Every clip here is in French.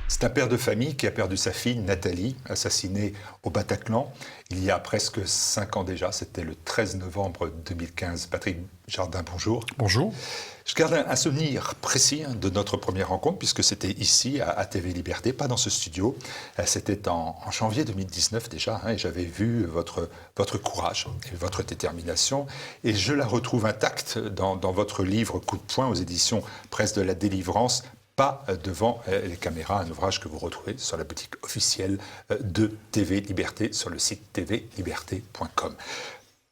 C'est un père de famille qui a perdu sa fille, Nathalie, assassinée au Bataclan, il y a presque 5 ans déjà. C'était le 13 novembre 2015. Patrick Jardin, bonjour. Bonjour. Je garde un souvenir précis de notre première rencontre, puisque c'était ici, à TV Liberté, pas dans ce studio. C'était en janvier 2019 déjà, et j'avais vu votre courage et votre détermination. Et je la retrouve intacte dans votre livre Coup de poing aux éditions Presse de la Délivrance. Pas devant les caméras, un ouvrage que vous retrouvez sur la boutique officielle de TV Liberté, sur le site tvliberté.com.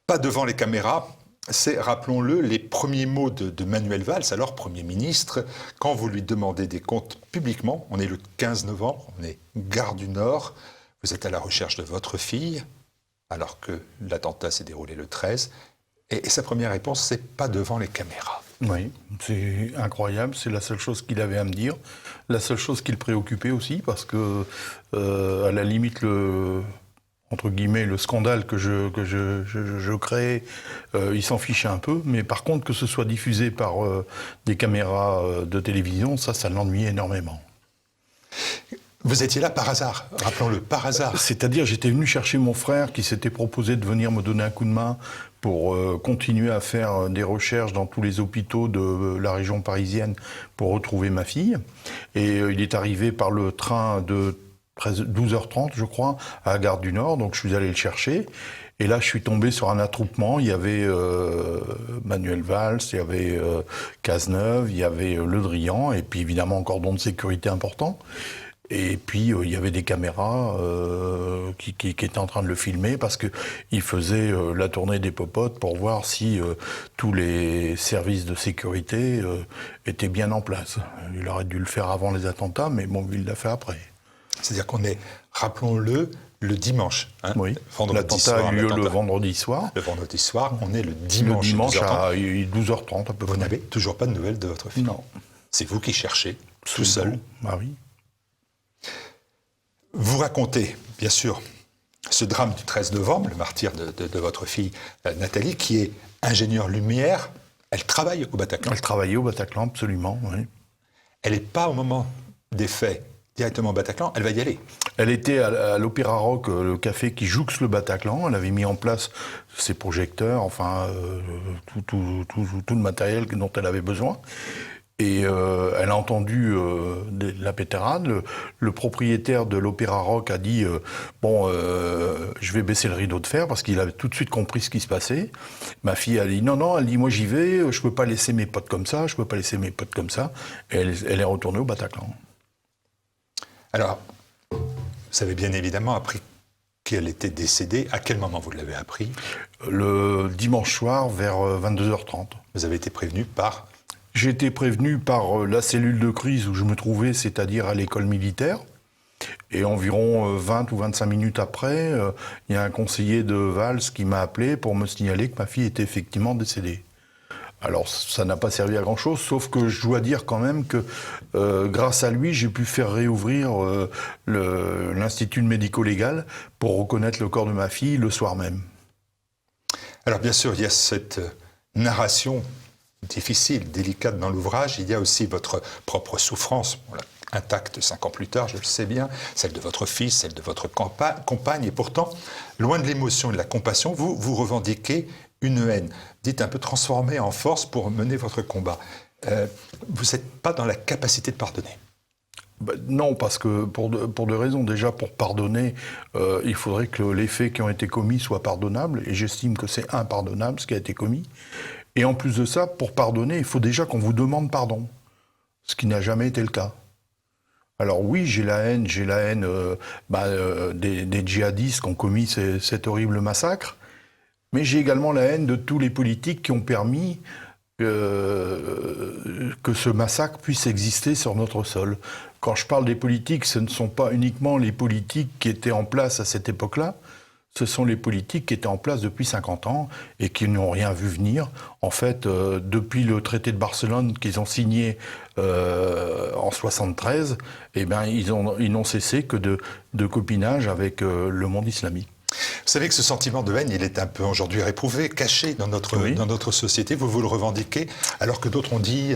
Pas devant les caméras, c'est, rappelons-le, les premiers mots de Manuel Valls, alors Premier ministre, quand vous lui demandez des comptes publiquement. On est le 15 novembre, on est Gare du Nord, vous êtes à la recherche de votre fille, alors que l'attentat s'est déroulé le 13, et sa première réponse, c'est pas devant les caméras. Oui, c'est incroyable, c'est la seule chose qu'il avait à me dire, la seule chose qui le préoccupait aussi, parce que, à la limite, entre guillemets, le scandale que je créais, il s'en fichait un peu, mais par contre, que ce soit diffusé par des caméras de télévision, ça l'ennuyait énormément. Vous étiez là par hasard, rappelons-le, par hasard. C'est-à-dire, j'étais venu chercher mon frère qui s'était proposé de venir me donner un coup de main pour continuer à faire des recherches dans tous les hôpitaux de la région parisienne pour retrouver ma fille. Et il est arrivé par le train de 12h30, je crois, à la Gare du Nord, donc je suis allé le chercher. Et là, je suis tombé sur un attroupement. Il y avait Manuel Valls, il y avait Cazeneuve, il y avait Le Drian, et puis évidemment un cordon de sécurité important. Et puis, il y avait des caméras qui étaient en train de le filmer parce qu'il faisait la tournée des popotes pour voir si tous les services de sécurité étaient bien en place. Il aurait dû le faire avant les attentats, mais bon, il l'a fait après. C'est-à-dire qu'on est, rappelons-le, le dimanche. Hein, oui, l'attentat a eu lieu le vendredi soir. Le vendredi soir, on est le dimanche. Le dimanche à 12h30 à peu près. Vous n'avez toujours pas de nouvelles de votre fille? Non. C'est vous qui cherchez, tout seul? Ah oui. Vous racontez, bien sûr, ce drame du 13 novembre, le martyre de votre fille Nathalie, qui est ingénieure lumière. Elle travaille au Bataclan. Elle travaillait au Bataclan, absolument, oui. Elle n'est pas, au moment des faits, directement au Bataclan, elle va y aller. Elle était à l'Opéra Rock, le café qui jouxte le Bataclan. Elle avait mis en place ses projecteurs, enfin, tout le matériel dont elle avait besoin. Et elle a entendu la pétarade. Le propriétaire de l'Opéra Rock a dit je vais baisser le rideau de fer parce qu'il avait tout de suite compris ce qui se passait. Ma fille a dit non, elle dit moi j'y vais, je peux pas laisser mes potes comme ça, Et elle est retournée au Bataclan. Alors, vous avez bien évidemment appris qu'elle était décédée. À quel moment vous l'avez appris? Le dimanche soir vers 22h30. Vous avez été prévenu par? J'ai été prévenu par la cellule de crise où je me trouvais, c'est-à-dire à l'école militaire. Et environ 20 ou 25 minutes après, il y a un conseiller de Valls qui m'a appelé pour me signaler que ma fille était effectivement décédée. Alors, ça n'a pas servi à grand-chose, sauf que je dois dire quand même que grâce à lui, j'ai pu faire réouvrir l'Institut médico-légal pour reconnaître le corps de ma fille le soir même. Alors, bien sûr, il y a cette narration difficile, délicate dans l'ouvrage. Il y a aussi votre propre souffrance, intacte 5 ans plus tard, je le sais bien, celle de votre fils, celle de votre compagne. Et pourtant, loin de l'émotion et de la compassion, vous revendiquez une haine, dites un peu transformée en force pour mener votre combat. Vous n'êtes pas dans la capacité de pardonner. Non, parce que pour deux raisons. Déjà, pour pardonner, il faudrait que les faits qui ont été commis soient pardonnables, et j'estime que c'est impardonnable ce qui a été commis. Et en plus de ça, pour pardonner, il faut déjà qu'on vous demande pardon, ce qui n'a jamais été le cas. Alors oui, j'ai la haine des djihadistes qui ont commis cet horrible massacre, mais j'ai également la haine de tous les politiques qui ont permis que ce massacre puisse exister sur notre sol. Quand je parle des politiques, ce ne sont pas uniquement les politiques qui étaient en place à cette époque-là, ce sont les politiques qui étaient en place depuis 50 ans et qui n'ont rien vu venir. En fait, depuis le traité de Barcelone qu'ils ont signé en 73, eh ben, ils n'ont cessé que de copinage avec le monde islamique. Vous savez que ce sentiment de haine, il est un peu aujourd'hui réprouvé, caché dans notre société. Vous le revendiquez, alors que d'autres ont dit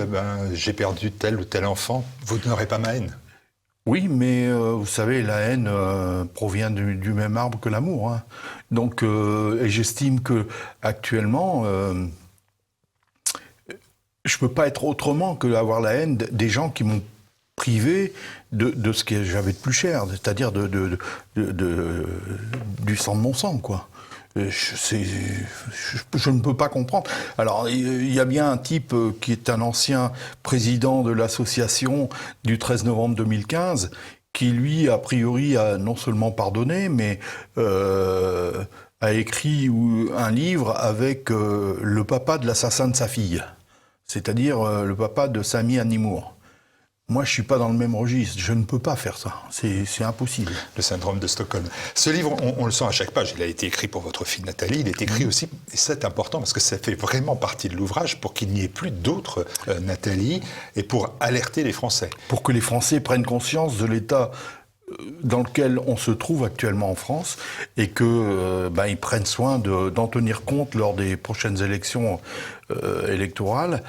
j'ai perdu tel ou tel enfant, vous n'aurez pas ma haine. Oui, mais vous savez, la haine provient du même arbre que l'amour. Hein. Donc, et j'estime que actuellement, je peux pas être autrement que d'avoir la haine des gens qui m'ont privé de ce que j'avais de plus cher, c'est-à-dire du sang de mon sang, quoi. Je ne peux pas comprendre. Alors, il y a bien un type qui est un ancien président de l'association du 13 novembre 2015, qui lui, a priori, a non seulement pardonné, mais a écrit un livre avec le papa de l'assassin de sa fille, c'est-à-dire le papa de Sami Hanimour. Moi, je suis pas dans le même registre. Je ne peux pas faire ça. C'est impossible. Le syndrome de Stockholm. Ce livre, on le sent à chaque page. Il a été écrit pour votre fille Nathalie. Il est écrit aussi, et c'est important parce que ça fait vraiment partie de l'ouvrage, pour qu'il n'y ait plus d'autres Nathalie et pour alerter les Français. Pour que les Français prennent conscience de l'état dans lequel on se trouve actuellement en France et que ils prennent soin d'en tenir compte lors des prochaines élections électorales,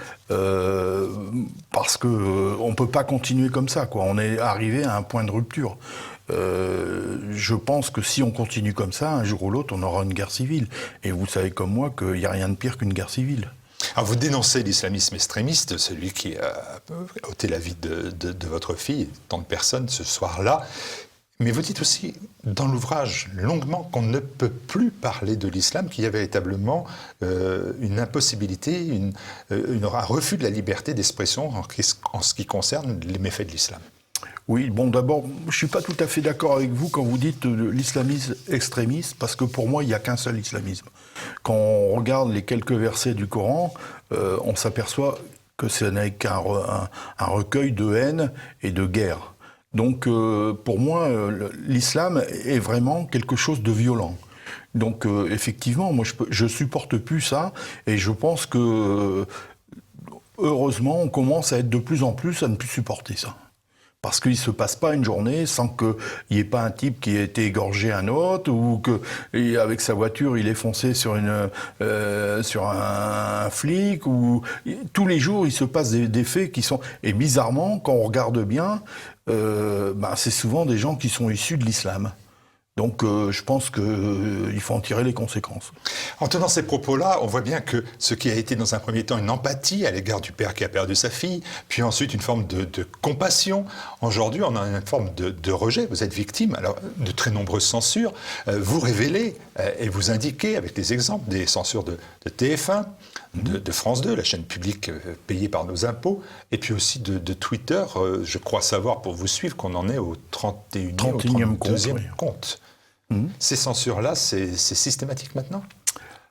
parce que on peut pas continuer comme ça, quoi. On est arrivé à un point de rupture. Je pense que si on continue comme ça, un jour ou l'autre, on aura une guerre civile. Et vous savez comme moi qu'il n'y a rien de pire qu'une guerre civile. Alors vous dénoncez l'islamisme extrémiste, celui qui a ôté la vie de votre fille, tant de personnes ce soir-là. Mais vous dites aussi dans l'ouvrage longuement qu'on ne peut plus parler de l'islam, qu'il y a véritablement une impossibilité, un refus de la liberté d'expression en ce qui concerne les méfaits de l'islam. Oui, bon, d'abord, je ne suis pas tout à fait d'accord avec vous quand vous dites l'islamisme extrémiste, parce que pour moi, il n'y a qu'un seul islamisme. Quand on regarde les quelques versets du Coran, on s'aperçoit que ce n'est qu'un recueil de haine et de guerre. Donc, pour moi, l'islam est vraiment quelque chose de violent. Donc, effectivement, moi, je supporte plus ça, et je pense que, heureusement, on commence à être de plus en plus à ne plus supporter ça. Parce qu'il ne se passe pas une journée sans qu'il n'y ait pas un type qui ait été égorgé un autre, ou qu'avec sa voiture, il est foncé sur un flic, ou tous les jours, il se passe des faits qui sont... Et bizarrement, quand on regarde bien, c'est souvent des gens qui sont issus de l'islam. Donc je pense qu'il faut en tirer les conséquences. En tenant ces propos-là, on voit bien que ce qui a été dans un premier temps une empathie à l'égard du père qui a perdu sa fille, puis ensuite une forme de compassion. Aujourd'hui, on a une forme de rejet. Vous êtes victime alors, de très nombreuses censures. Vous révélez et vous indiquez, avec des exemples, des censures de TF1, de France 2, la chaîne publique payée par nos impôts, et puis aussi de Twitter. Je crois savoir, pour vous suivre, qu'on en est au 31e ou 32e compte. Ces censures-là, c'est systématique maintenant ?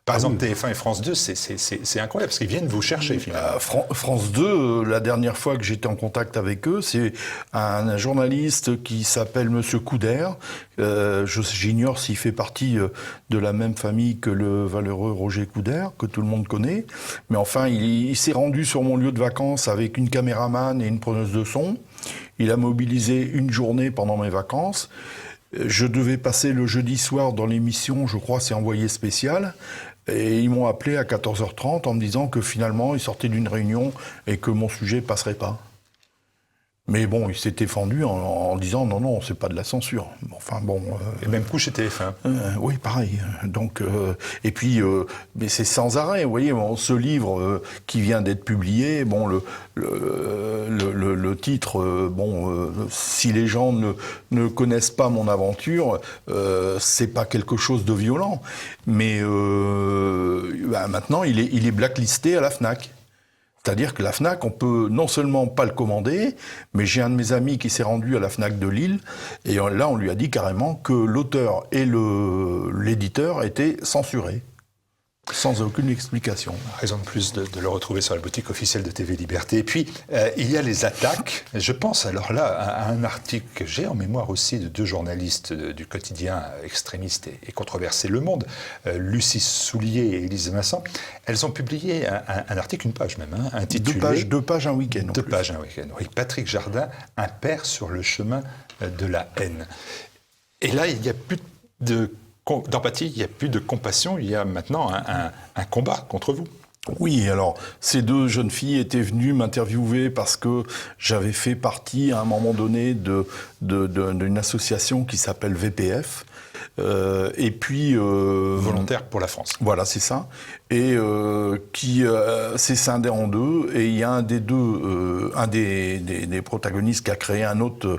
Par exemple, TF1 et France 2, c'est incroyable, parce qu'ils viennent vous chercher, finalement. France 2, la dernière fois que j'étais en contact avec eux, c'est un journaliste qui s'appelle Monsieur Couder. J'ignore s'il fait partie de la même famille que le valeureux Roger Couder, que tout le monde connaît. Mais enfin, il s'est rendu sur mon lieu de vacances avec une caméraman et une preneuse de son. Il a mobilisé une journée pendant mes vacances. Je devais passer le jeudi soir dans l'émission, je crois c'est Envoyé spécial, et ils m'ont appelé à 14h30 en me disant que finalement ils sortaient d'une réunion et que mon sujet passerait pas. Mais bon, il s'est défendu en disant non, c'est pas de la censure. Enfin bon. Et même coup chez TF1. Oui, pareil. Donc et puis, mais c'est sans arrêt. Vous voyez, ce livre qui vient d'être publié, bon, le titre, si les gens ne connaissent pas mon aventure, c'est pas quelque chose de violent. Mais maintenant, il est blacklisté à la Fnac. C'est-à-dire que la Fnac, on peut non seulement pas le commander, mais j'ai un de mes amis qui s'est rendu à la Fnac de Lille, et là on lui a dit carrément que l'auteur et l'éditeur étaient censurés, sans aucune explication. Raison de plus de le retrouver sur la boutique officielle de TV Liberté. Et puis, il y a les attaques. Je pense alors là à un article que j'ai en mémoire aussi de deux journalistes du quotidien extrémiste et controversé Le Monde, Lucie Soulier et Élise Vincent. Elles ont publié un article, une page même, intitulé... Deux pages un week-end. Deux pages un week-end, oui. Patrick Jardin, un père sur le chemin de la haine. Et là, il n'y a plus de d'empathie, il n'y a plus de compassion, il y a maintenant un combat contre vous. Oui, alors ces deux jeunes filles étaient venues m'interviewer parce que j'avais fait partie à un moment donné d'une association qui s'appelle VPF. Et puis Volontaire pour la France. Voilà, c'est ça. Et qui s'est scindé en deux. Et il y a un des protagonistes qui a créé une autre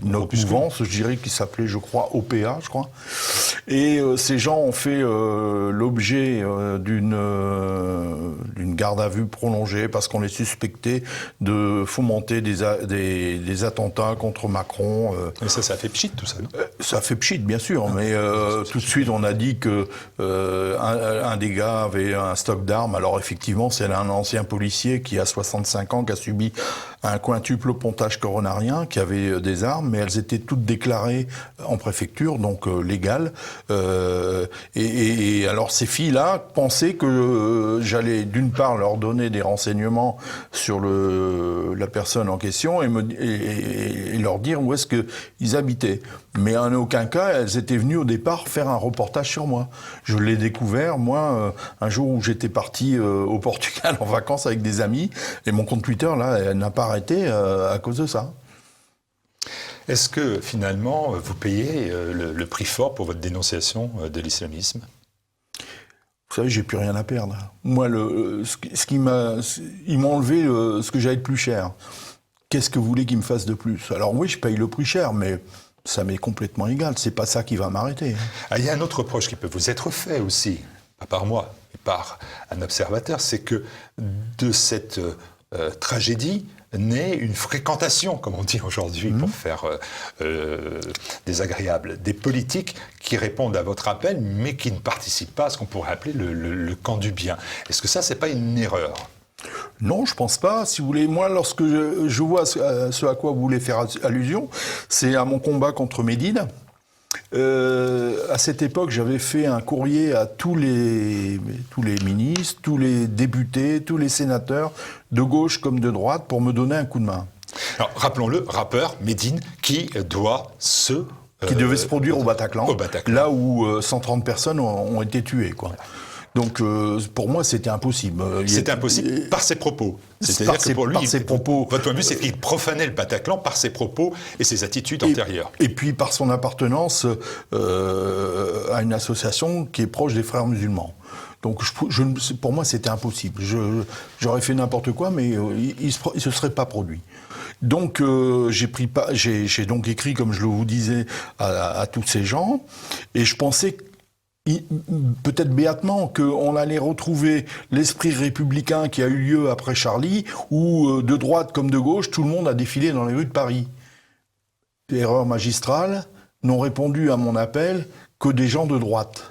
mouvance, je dirais, qui s'appelait, je crois, OPA, je crois. Et ces gens ont fait l'objet d'une garde à vue prolongée parce qu'on les suspectait de fomenter des attentats contre Macron. Mais ça a fait pchit, tout ça, non? Ça a fait pchit, bien sûr, mais tout de suite, on a dit que un des gars avait un stock d'armes. Alors effectivement, c'est un ancien policier qui a 65 ans, qui a subi un quintuple pontage coronarien, qui avait des armes, mais elles étaient toutes déclarées en préfecture, donc légales. Et alors ces filles-là pensaient que j'allais d'une part leur donner des renseignements sur la personne en question et leur dire où est-ce qu'ils habitaient. Mais en aucun cas, elles étaient venues au départ faire un reportage sur moi. Je l'ai découvert, moi, un jour où j'étais parti au Portugal en vacances avec des amis, et mon compte Twitter, là, elle n'a pas arrêté à cause de ça. Est-ce que, finalement, vous payez le prix fort pour votre dénonciation de l'islamisme? Vous savez, j'ai plus rien à perdre. Moi, ils m'ont enlevé ce que j'avais de plus cher. Qu'est-ce que vous voulez qu'ils me fassent de plus? Alors oui, je paye le prix cher, mais ça m'est complètement égal. C'est pas ça qui va m'arrêter. Ah, il y a un autre reproche qui peut vous être fait aussi, pas par moi, mais par un observateur, c'est que de cette tragédie naît une fréquentation, comme on dit aujourd'hui, pour faire désagréable. Des politiques qui répondent à votre appel, mais qui ne participent pas à ce qu'on pourrait appeler le camp du bien. Est-ce que ça, c'est pas une erreur? Non, je pense pas. Si vous voulez, moi, lorsque je vois ce à quoi vous voulez faire allusion, c'est à mon combat contre Médine. À cette époque, j'avais fait un courrier à tous les ministres, tous les députés, tous les sénateurs, de gauche comme de droite, pour me donner un coup de main. Alors, rappelons-le, rappeur Médine, qui devait se produire au Bataclan, là où 130 personnes ont été tuées, quoi. Donc, pour moi, c'était impossible. C'était impossible par ses propos. C'est-à-dire que pour lui, votre point de vue, c'est qu'il profanait le Bataclan par ses propos et ses attitudes antérieures. Et puis par son appartenance à une association qui est proche des frères musulmans. Donc pour moi, c'était impossible. J'aurais fait n'importe quoi, mais il ne se serait pas produit. Donc j'ai donc écrit, comme je le vous disais, à tous ces gens, et je pensais peut-être béatement qu'on allait retrouver l'esprit républicain qui a eu lieu après Charlie, où de droite comme de gauche, tout le monde a défilé dans les rues de Paris. Erreur magistrale, n'ont répondu à mon appel que des gens de droite.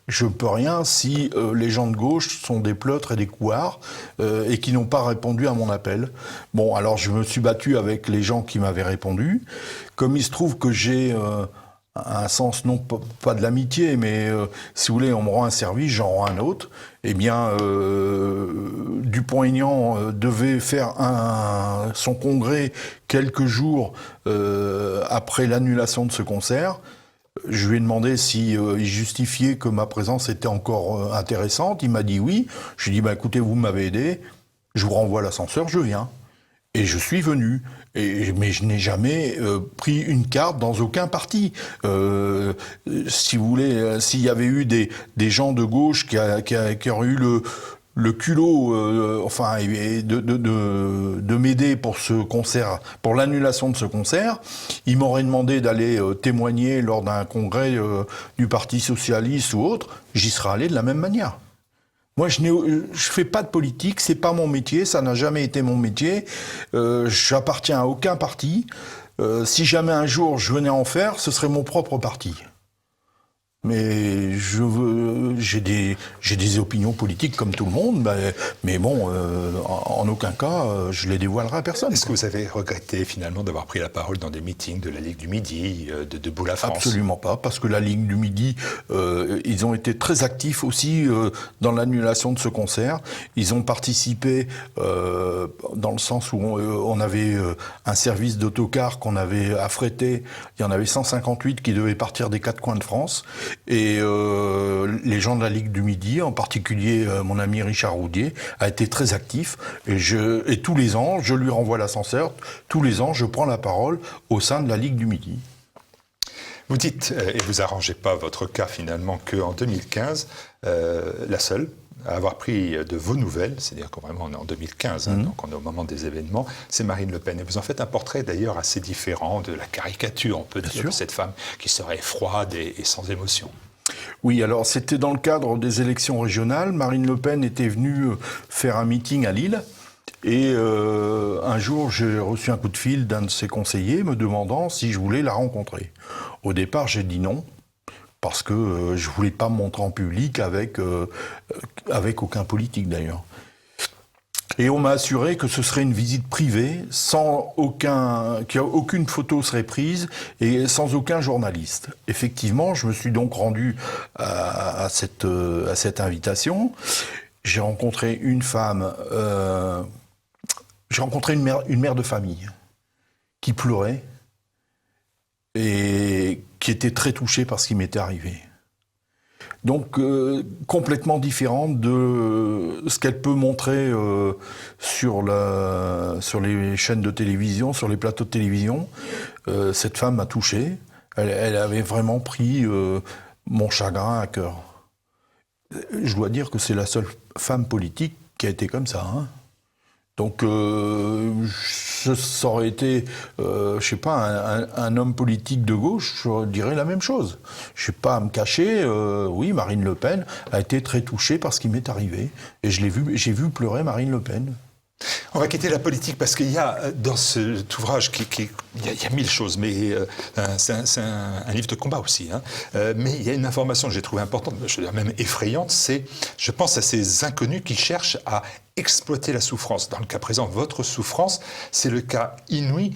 Je ne peux rien si les gens de gauche sont des pleutres et des couards et qui n'ont pas répondu à mon appel. Bon, alors je me suis battu avec les gens qui m'avaient répondu. Comme il se trouve que j'ai un sens, non pas de l'amitié, mais si vous voulez, on me rend un service, j'en rends un autre. Eh bien, Dupont-Aignan devait faire son congrès quelques jours après l'annulation de ce concert. Je lui ai demandé si il justifiait que ma présence était encore intéressante. Il m'a dit oui. Je lui ai dit, écoutez, vous m'avez aidé, je vous renvoie l'ascenseur, je viens. Et je suis venu. Mais je n'ai jamais pris une carte dans aucun parti. Si vous voulez, s'il y avait eu des gens de gauche qui auraient eu le culot, de m'aider pour ce concert, pour l'annulation de ce concert, ils m'auraient demandé d'aller témoigner lors d'un congrès du Parti socialiste ou autre. J'y serais allé de la même manière. Moi, je fais pas de politique, c'est pas mon métier, ça n'a jamais été mon métier. J'appartiens à aucun parti. Si jamais un jour je venais en faire, ce serait mon propre parti. Mais j'ai des opinions politiques comme tout le monde, mais bon, en aucun cas, je les dévoilerai à personne. Est-ce que vous avez regretté finalement d'avoir pris la parole dans des meetings de la Ligue du Midi, de Debout la France? Absolument pas, parce que la Ligue du Midi, ils ont été très actifs aussi dans l'annulation de ce concert. Ils ont participé dans le sens où on avait un service d'autocar qu'on avait affrété. Il y en avait 158 qui devaient partir des quatre coins de France. Et les gens de la Ligue du Midi, en particulier mon ami Richard Roudier, a été très actif. Et tous les ans, je lui renvoie l'ascenseur. Tous les ans, je prends la parole au sein de la Ligue du Midi. Vous dites, et vous arrangez pas votre cas finalement, qu'en 2015, la seule à avoir pris de vos nouvelles, c'est-à-dire qu'on vraiment on est en 2015, donc on est au moment des événements, c'est Marine Le Pen. Et vous en faites un portrait d'ailleurs assez différent de la caricature, on peut dire, de cette femme qui serait froide et sans émotion. Oui, alors c'était dans le cadre des élections régionales. Marine Le Pen était venue faire un meeting à Lille. Et un jour, j'ai reçu un coup de fil d'un de ses conseillers me demandant si je voulais la rencontrer. Au départ, j'ai dit non, parce que je voulais pas me montrer en public avec aucun politique d'ailleurs. Et on m'a assuré que ce serait une visite privée, qu'aucune photo serait prise et sans aucun journaliste. Effectivement, je me suis donc rendu à cette invitation. J'ai rencontré une femme, j'ai rencontré une mère de famille qui pleurait et qui était très touchée par ce qui m'était arrivé. Donc complètement différente de ce qu'elle peut montrer sur les chaînes de télévision, sur les plateaux de télévision. Cette femme m'a touché. Elle avait vraiment pris mon chagrin à cœur. Je dois dire que c'est la seule femme politique qui a été comme ça. Donc, ça aurait été, je sais pas, un homme politique de gauche, je dirais la même chose. Je sais pas à me cacher. Oui, Marine Le Pen a été très touchée par ce qui m'est arrivé, et j'ai vu pleurer Marine Le Pen. On va quitter la politique parce qu'il y a dans cet ouvrage, il y a mille choses, mais c'est un livre de combat aussi. Mais il y a une information que j'ai trouvée importante, je veux dire même effrayante, c'est, je pense à ces inconnus qui cherchent à exploiter la souffrance. Dans le cas présent, votre souffrance, c'est le cas inouï,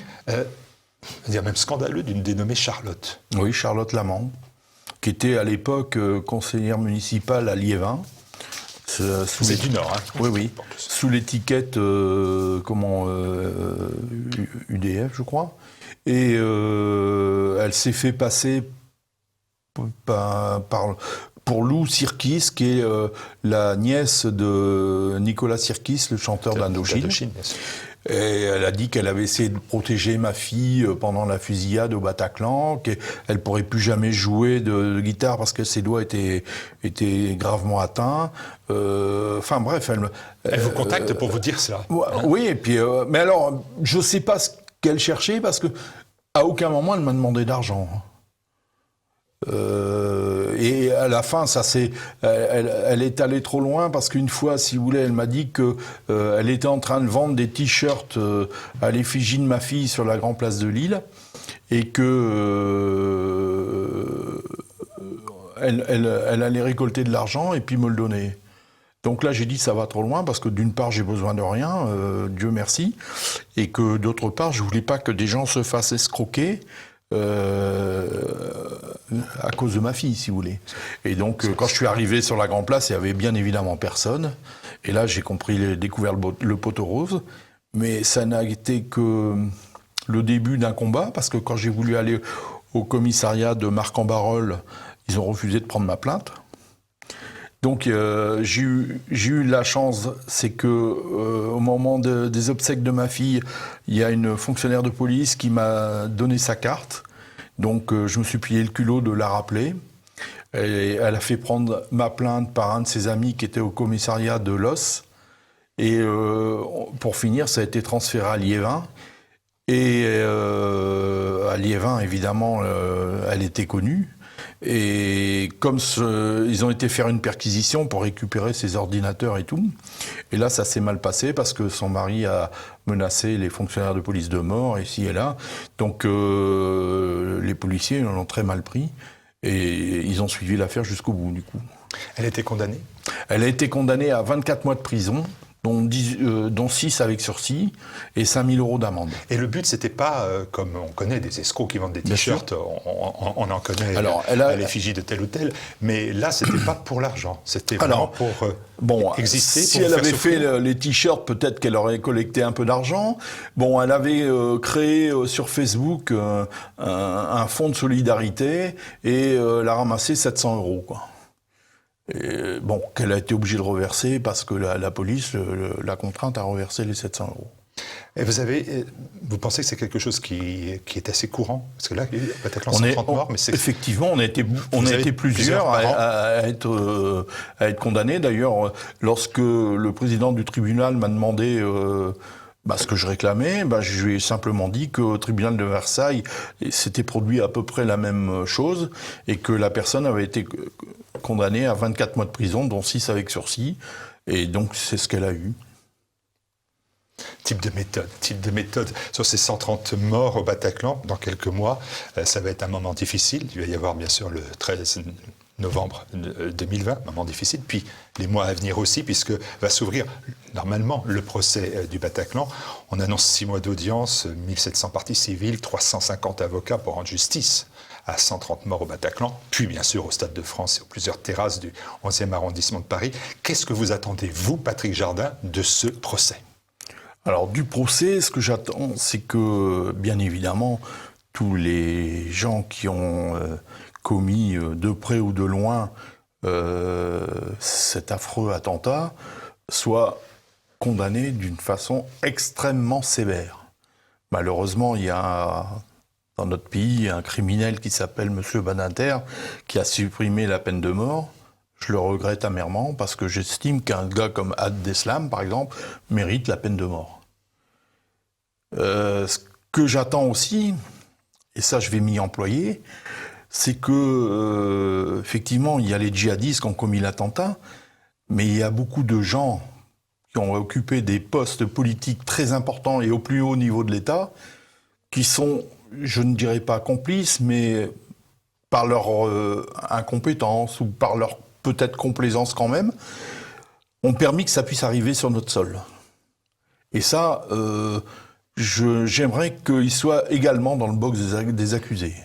dire même scandaleux, d'une dénommée Charlotte. Oui, Charlotte Lamand, qui était à l'époque conseillère municipale à Liévin. C'est du Nord, hein. Oui, oui. Sous l'étiquette UDF, je crois. Et elle s'est fait passer pour Lou Sirkis, qui est la nièce de Nicolas Sirkis, le chanteur d'Indochine. Et elle a dit qu'elle avait essayé de protéger ma fille pendant la fusillade au Bataclan, qu'elle pourrait plus jamais jouer de guitare parce que ses doigts étaient gravement atteints. Enfin bref, elle vous contacte pour vous dire cela. Oui, et puis mais alors je sais pas ce qu'elle cherchait parce que à aucun moment elle m'a demandé d'argent. Et à la fin, elle est allée trop loin parce qu'une fois, si vous voulez, elle m'a dit que elle était en train de vendre des t-shirts à l'effigie de ma fille sur la grande place de Lille et que elle allait récolter de l'argent et puis me le donner. Donc là, j'ai dit ça va trop loin parce que d'une part, j'ai besoin de rien, Dieu merci, et que d'autre part, je voulais pas que des gens se fassent escroquer. À cause de ma fille, si vous voulez. Et donc, quand je suis arrivé sur la Grande Place, il y avait bien évidemment personne. Et là, j'ai découvert le poteau rose. Mais ça n'a été que le début d'un combat, parce que quand j'ai voulu aller au commissariat de Marc-en-Barœul, ils ont refusé de prendre ma plainte. Donc j'ai eu la chance, c'est que au moment des obsèques de ma fille, il y a une fonctionnaire de police qui m'a donné sa carte. Donc je me suis plié le culot de la rappeler. Et elle a fait prendre ma plainte par un de ses amis qui était au commissariat de Los. Et pour finir, ça a été transféré à Liévin. Et à Liévin, évidemment, elle était connue. Et comme ils ont été faire une perquisition pour récupérer ses ordinateurs et tout, et là ça s'est mal passé parce que son mari a menacé les fonctionnaires de police de mort ici et là, donc les policiers l'ont très mal pris Et ils ont suivi l'affaire jusqu'au bout, du coup. Elle était condamnée? Elle a été condamnée à 24 mois de prison, dont 6 avec sursis et 5 000 € d'amende. Et le but, c'était pas, comme on connaît des escrocs qui vendent des t-shirts, on en connaît à l'effigie de tel ou tel, mais là, c'était pas pour l'argent, c'était vraiment pour exister. Si pour elle avait souffrir. fait les t-shirts, peut-être qu'elle aurait collecté un peu d'argent. Bon, elle avait créé sur Facebook un fonds de solidarité et elle a ramassé 700 €, quoi. Et, bon, qu'elle a été obligée de reverser parce que la police l'a contrainte à reverser les 700 €. Et vous pensez que c'est quelque chose qui est assez courant? Parce que là, il y a peut-être 130 morts, mais c'est... Effectivement, on a été plusieurs à être condamnés. D'ailleurs, lorsque le président du tribunal m'a demandé ce que je réclamais, je lui ai simplement dit qu'au tribunal de Versailles, s'était produit à peu près la même chose et que la personne avait été condamnée à 24 mois de prison, dont 6 avec sursis. Et donc, c'est ce qu'elle a eu. Type de méthode. Sur ces 130 morts au Bataclan, dans quelques mois, ça va être un moment difficile. Il va y avoir bien sûr le 13 novembre 2020, moment difficile, puis les mois à venir aussi, puisque va s'ouvrir normalement le procès du Bataclan. On annonce 6 mois d'audience, 1700 parties civiles, 350 avocats pour rendre justice à 130 morts au Bataclan, puis bien sûr au Stade de France et aux plusieurs terrasses du 11e arrondissement de Paris. Qu'est-ce que vous attendez, vous, Patrick Jardin, de ce procès? Alors, du procès, ce que j'attends, c'est que, bien évidemment, tous les gens qui ont commis de près ou de loin cet affreux attentat soient condamnés d'une façon extrêmement sévère. Malheureusement, il y a dans notre pays un criminel qui s'appelle M. Badinter qui a supprimé la peine de mort. Je le regrette amèrement parce que j'estime qu'un gars comme Abdeslam, par exemple, mérite la peine de mort. Ce que j'attends aussi, et ça je vais m'y employer, c'est que, effectivement, il y a les djihadistes qui ont commis l'attentat, mais il y a beaucoup de gens qui ont occupé des postes politiques très importants et au plus haut niveau de l'État, qui sont, je ne dirais pas complices, mais par leur incompétence ou par leur peut-être complaisance quand même, ont permis que ça puisse arriver sur notre sol. Et ça, j'aimerais qu'il soit également dans le box des accusés.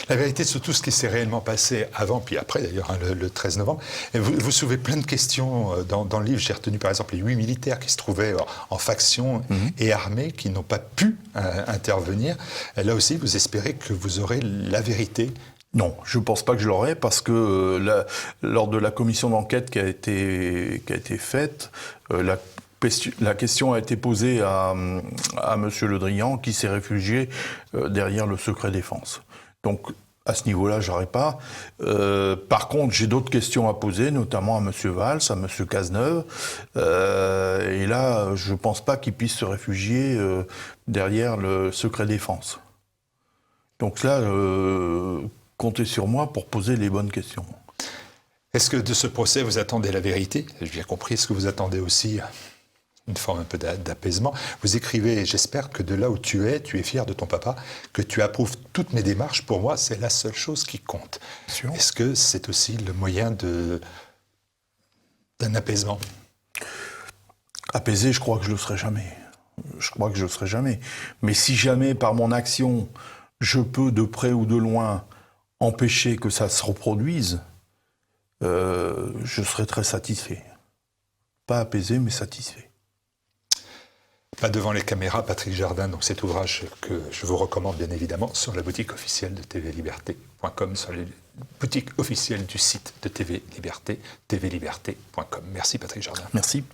La vérité sur tout ce qui s'est réellement passé avant, puis après d'ailleurs, le 13 novembre. Et vous soulevez plein de questions dans le livre. J'ai retenu par exemple les 8 militaires qui se trouvaient en faction et armés, qui n'ont pas pu intervenir. Et là aussi, vous espérez que vous aurez la vérité? Non, je ne pense pas que je l'aurai parce que lors de la commission d'enquête qui a été faite, la question a été posée à M. Le Drian qui s'est réfugié derrière le secret défense. Donc, à ce niveau-là, je n'aurai pas. Par contre, j'ai d'autres questions à poser, notamment à M. Valls, à M. Cazeneuve. Et là, je ne pense pas qu'ils puissent se réfugier derrière le secret défense. Donc là, comptez sur moi pour poser les bonnes questions. Est-ce que de ce procès, vous attendez la vérité? J'ai bien compris. Est-ce que vous attendez aussi une forme un peu d'apaisement? Vous écrivez, j'espère que de là où tu es fier de ton papa, que tu approuves toutes mes démarches. Pour moi, c'est la seule chose qui compte. Est-ce que c'est aussi le moyen d'un apaisement? Apaisé, je crois que je ne le serai jamais. Mais si jamais, par mon action, je peux, de près ou de loin, empêcher que ça se reproduise, je serai très satisfait. Pas apaisé, mais satisfait. Pas devant les caméras, Patrick Jardin, donc cet ouvrage que je vous recommande bien évidemment sur la boutique officielle de tvliberté.com, sur la boutique officielle du site de TV Liberté, tvliberté.com. Merci Patrick Jardin. Merci.